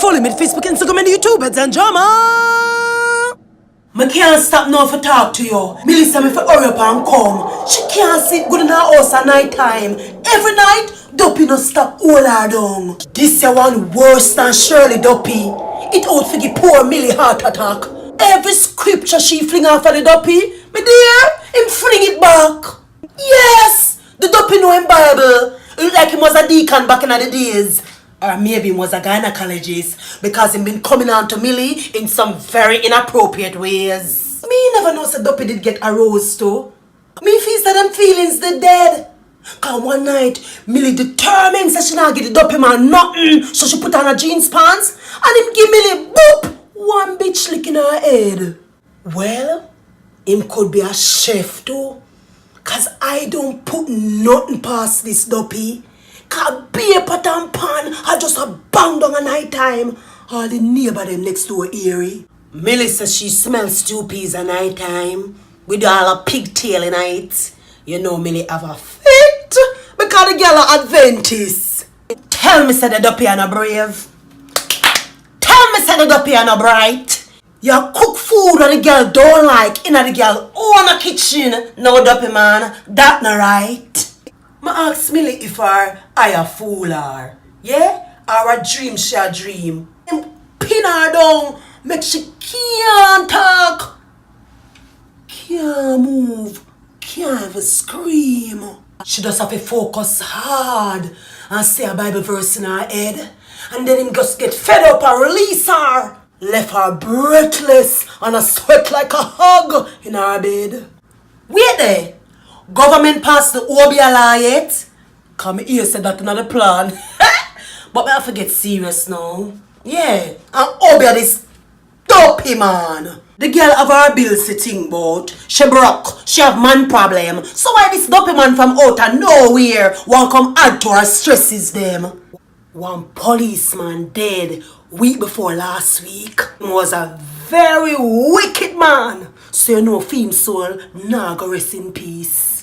Follow me on Facebook, Instagram, and YouTube at Zandramah. I can't stop now for talk to you. Melissa, me for hurry up and come. She can't sit good in her house at night time. Every night, Duppie no stop all her down. This is one worse than Shirley Duppie. It out for the poor Millie heart attack. Every scripture she fling off of the Duppie, me dear, him fling it back. Yes, the Duppie know him Bible. Look like he was a deacon back in the days. Or maybe he was a gynecologist because he been coming on to Millie in some very inappropriate ways. Me never know said Duppie did get aroused too. Me feels that them feelings they dead. Cause one night, Millie determined that she not get the Duppie man nothing, so she put on her jeans pants and him give Millie boop one bitch lick in her head. Well, him could be a chef too. Cause I don't put nothing past this Duppie. Cause beer pot and pan I just a bang down at night time. All the neighbor them next door eerie. Millie says she smells stew peas at night time. With all a pigtail in it. You know Millie have a fit. Because the girl are Adventist. Tell me say the Duppie are no brave. Tell me say the Duppie are no bright. You cook food that the girl don't like in the girl own a kitchen. No Duppie man, that not right. I ask Millie if I a fool her. Yeah? Or a dream she a dream. Pin her down, make she can't talk, can't move, can't even scream. She just have to focus hard and say a Bible verse in her head. And then him just get fed up and release her. Left her breathless and a sweat like a hog in her bed. Wait there. Government passed the OBA law yet? Come here said that another plan. But I have to get serious now. Yeah, and OBA this Duppie man. The girl have her bills to think about. She broke. She have man problem. So why this Duppie man from out of nowhere won't come add to her stresses them? One policeman dead week before last week. He was a very wicked man. So you know Femme soul nah go rest in peace.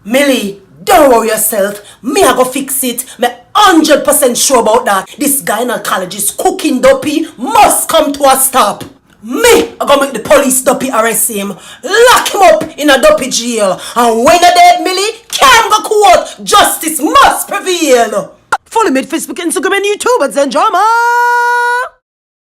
Millie, don't worry yourself. Me I go fix it. Me 100% sure about that. This gynecologist cooking Duppie must come to a stop. Me I go make the police Duppie arrest him. Lock him up in a Duppie jail. And when a dead Millie can't go court, justice must prevail. Follow me on Facebook, Instagram, and YouTube at Zandramah.